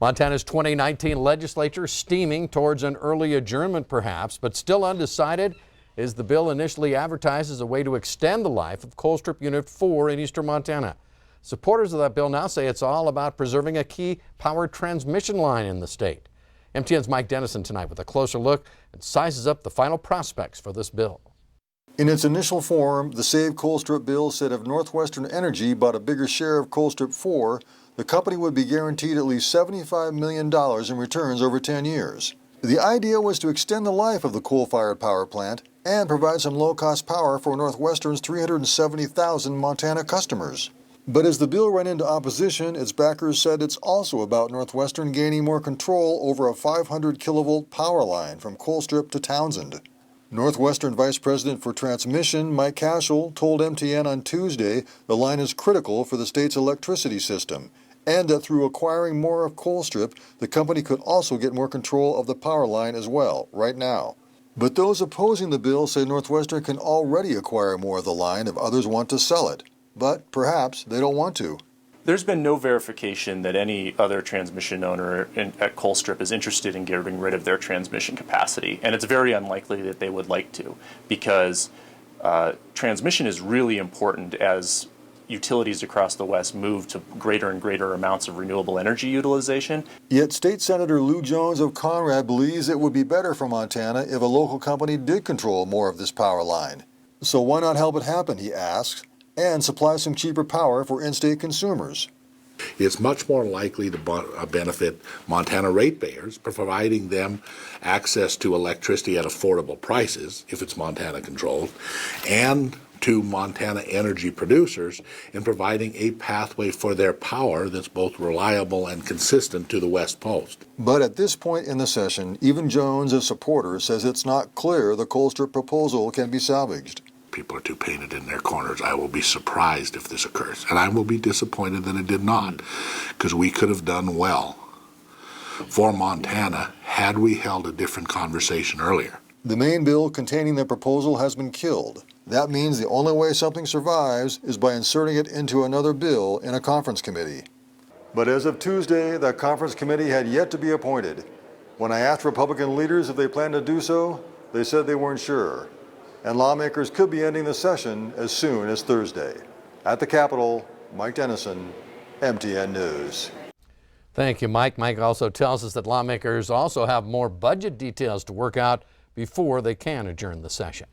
Montana's 2019 legislature steaming towards an early adjournment perhaps, but still undecided is the bill initially advertised as a way to extend the life of Colstrip Unit 4 in eastern Montana. Supporters of that bill now say it's all about preserving a key power transmission line in the state. MTN's Mike Dennison tonight with a closer look and sizes up the final prospects for this bill. In its initial form, the Save Colstrip bill said if Northwestern Energy bought a bigger share of Colstrip 4, the company would be guaranteed at least $75 million in returns over 10 years. The idea was to extend the life of the coal-fired power plant and provide some low-cost power for Northwestern's 370,000 Montana customers. But as the bill ran into opposition, its backers said it's also about Northwestern gaining more control over a 500 kilovolt power line from Colstrip to Townsend. Northwestern Vice President for Transmission, Mike Cashel, told MTN on Tuesday the line is critical for the state's electricity system, and that through acquiring more of Colstrip, the company could also get more control of the power line as well, right now. But those opposing the bill say Northwestern can already acquire more of the line if others want to sell it. But perhaps they don't want to. There's been no verification that any other transmission owner at Colstrip is interested in getting rid of their transmission capacity, and it's very unlikely that they would like to, because transmission is really important as utilities across the West move to greater and greater amounts of renewable energy utilization. Yet State Senator Lou Jones of Conrad believes it would be better for Montana if a local company did control more of this power line. So why not help it happen, he asks, and supply some cheaper power for in-state consumers. It's much more likely to benefit Montana ratepayers, providing them access to electricity at affordable prices, if it's Montana controlled, and to Montana energy producers in providing a pathway for their power that's both reliable and consistent to the West Coast. But at this point in the session, even Jones, a supporter, says it's not clear the Colstrip proposal can be salvaged. People are too painted in their corners. I will be surprised if this occurs, and I will be disappointed that it did not, because we could have done well for Montana had we held a different conversation earlier. The main bill containing the proposal has been killed. That means the only way something survives is by inserting it into another bill in a conference committee. But as of Tuesday, that conference committee had yet to be appointed. When I asked Republican leaders if they planned to do so, they said they weren't sure. And lawmakers could be ending the session as soon as Thursday. At the Capitol, Mike Dennison, MTN News. Thank you, Mike. Mike also tells us that lawmakers also have more budget details to work out before they can adjourn the session.